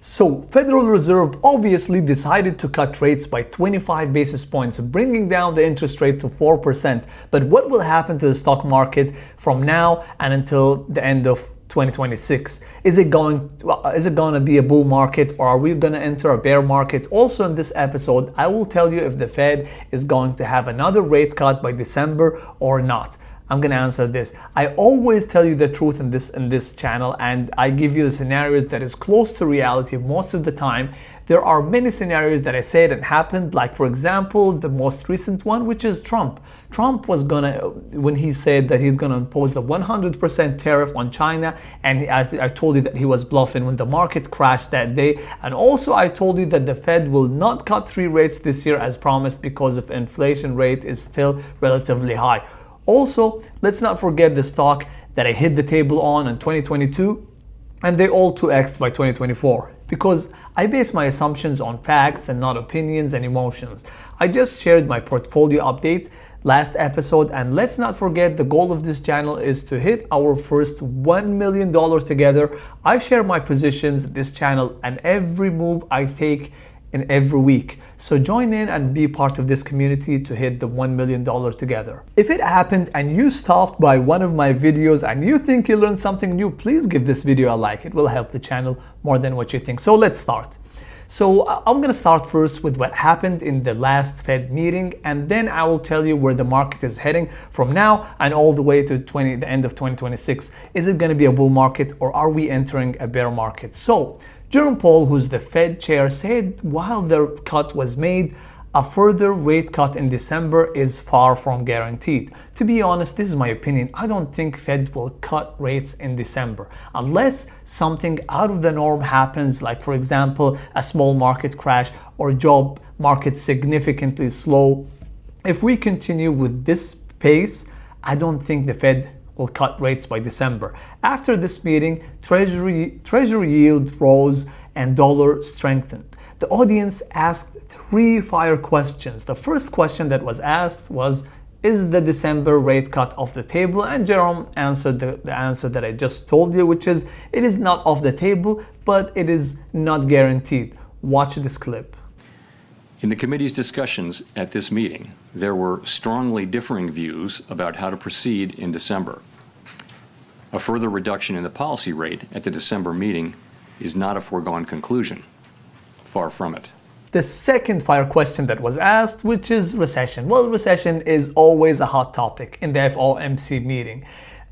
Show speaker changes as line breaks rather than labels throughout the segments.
So, Federal Reserve obviously decided to cut rates by 25 basis points, bringing down the interest rate to 4%. But what will happen to the stock market from now and until the end of 2026? Is it going to be a bull market, or are we going to enter a bear market? Also in this episode, I will tell you if the Fed is going to have another rate cut by December or not. I'm going to answer this. I always tell you the truth in this channel, and I give you the scenarios that is close to reality most of the time. There are many scenarios that I said and happened, like for example, the most recent one, which is Trump. Trump was when he said that he's gonna impose the 100% tariff on China, and I told you that he was bluffing when the market crashed that day. And also I told you that the Fed will not cut 3 rates this year as promised because of inflation rate is still relatively high. Also, let's not forget the stock that I hit the table on in 2022, and they all 2x'd by 2024 because I base my assumptions on facts and not opinions and emotions. I just shared my portfolio update last episode, and let's not forget the goal of this channel is to hit our first $1 million together. I share my positions in this channel and every move I take in every week. So join in and be part of this community to hit the $1 million together. If it happened and you stopped by one of my videos and you think you learned something new, please give this video a like. It will help the channel more than what you think. So let's start. So I'm going to start first with what happened in the last Fed meeting, and then I will tell you where the market is heading from now and all the way to the end of 2026. Is it going to be a bull market, or are we entering a bear market? So Jerome Powell, who's the Fed chair, said while the cut was made, a further rate cut in December is far from guaranteed. To be honest, this is my opinion. I don't think Fed will cut rates in December unless something out of the norm happens, like for example, a small market crash or job market significantly slow. If we continue with this pace, I don't think the Fed will cut rates by December. After this meeting, Treasury yield rose and dollar strengthened. The audience asked 3 fire questions. The first question that was asked was, is the December rate cut off the table? And Jerome answered the answer that I just told you, which is, it is not off the table, but it is not guaranteed. Watch this clip.
In the committee's discussions at this meeting, there were strongly differing views about how to proceed in December. A further reduction in the policy rate at the December meeting is not a foregone conclusion. Far from it.
The second fire question that was asked, which is recession. Well, recession is always a hot topic in the FOMC meeting.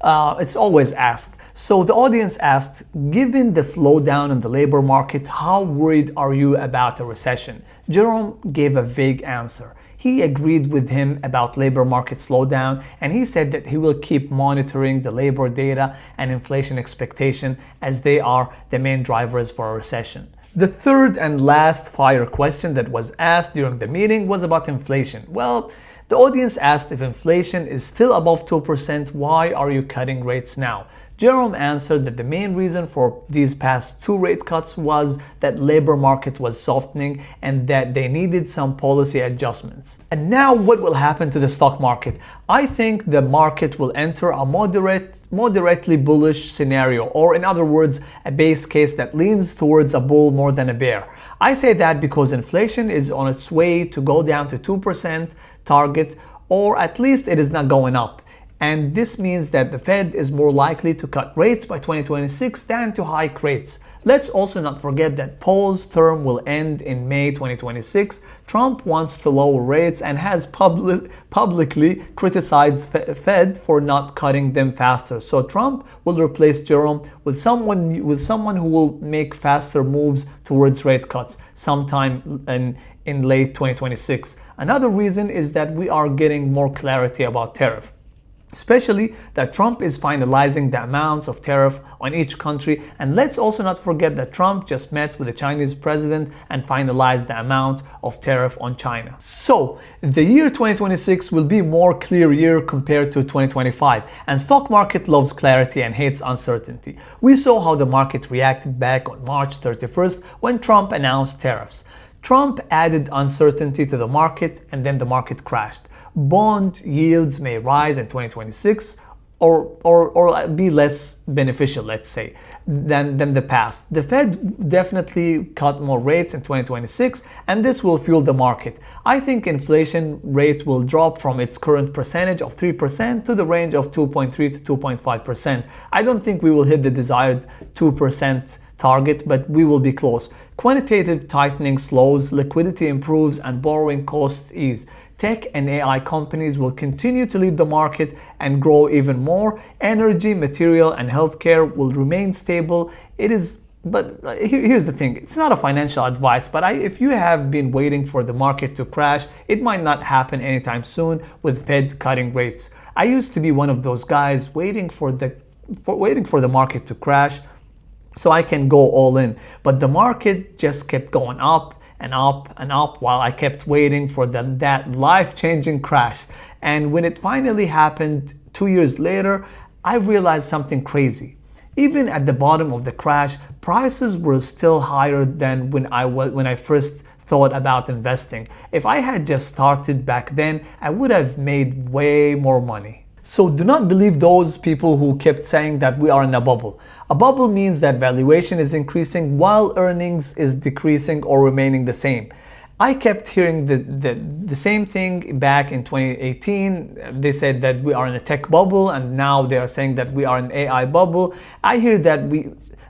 It's always asked. So the audience asked, given the slowdown in the labor market, how worried are you about a recession? Jerome gave a vague answer. He agreed with him about labor market slowdown, and he said that he will keep monitoring the labor data and inflation expectation as they are the main drivers for a recession. The third and last fire question that was asked during the meeting was about inflation. Well, the audience asked, if inflation is still above 2%, why are you cutting rates now? Jerome answered that the main reason for these past 2 rate cuts was that labor market was softening and that they needed some policy adjustments. And now what will happen to the stock market? I think the market will enter a moderately bullish scenario, or in other words, a base case that leans towards a bull more than a bear. I say that because inflation is on its way to go down to 2% target, or at least it is not going up. And this means that the Fed is more likely to cut rates by 2026 than to hike rates. Let's also not forget that Powell's term will end in May 2026. Trump wants to lower rates and has publicly criticized Fed for not cutting them faster. So Trump will replace Jerome with someone who will make faster moves towards rate cuts sometime in late 2026. Another reason is that we are getting more clarity about tariff, especially that Trump is finalizing the amounts of tariff on each country. And let's also not forget that Trump just met with the Chinese president and finalized the amount of tariff on China. So the year 2026 will be a more clear year compared to 2025, and stock market loves clarity and hates uncertainty. We saw how the market reacted back on March 31st when Trump announced tariffs. Trump added uncertainty to the market, and then the market crashed. Bond yields may rise in 2026 or be less beneficial, let's say, than the past. The Fed definitely cut more rates in 2026, and this will fuel the market. I think inflation rate will drop from its current percentage of 3% to the range of 2.3 to 2.5%. I don't think we will hit the desired 2% target, but we will be close. Quantitative tightening slows, liquidity improves, and borrowing costs ease. Tech and AI companies will continue to lead the market and grow even more. Energy, material, and healthcare will remain stable. But here's the thing, it's not a financial advice, but if you have been waiting for the market to crash, it might not happen anytime soon with Fed cutting rates. I used to be one of those guys waiting for the market to crash so I can go all in. But the market just kept going up and up and up while I kept waiting for that life-changing crash. And when it finally happened 2 years later, I realized something crazy. Even at the bottom of the crash, prices were still higher than when I first thought about investing. If I had just started back then, I would have made way more money. So do not believe those people who kept saying that we are in a bubble. A bubble means that valuation is increasing while earnings is decreasing or remaining the same. I kept hearing the same thing back in 2018. They said that we are in a tech bubble, and now they are saying that we are in an AI bubble. I hear that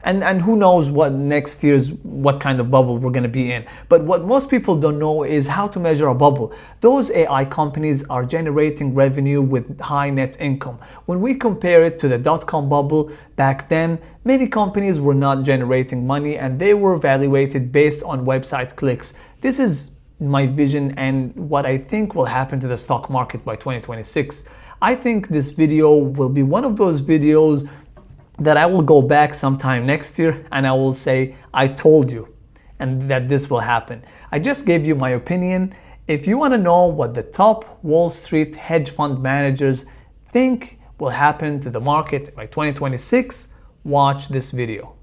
and who knows what kind of bubble we're going to be in. But what most people don't know is how to measure a bubble. Those AI companies are generating revenue with high net income. When we compare it to the dot-com bubble back then, many companies were not generating money and they were evaluated based on website clicks. This is my vision and what I think will happen to the stock market by 2026. I think this video will be one of those videos that I will go back sometime next year and I will say, I told you, and that this will happen. I just gave you my opinion. If you want to know what the top Wall Street hedge fund managers think will happen to the market by 2026, watch this video.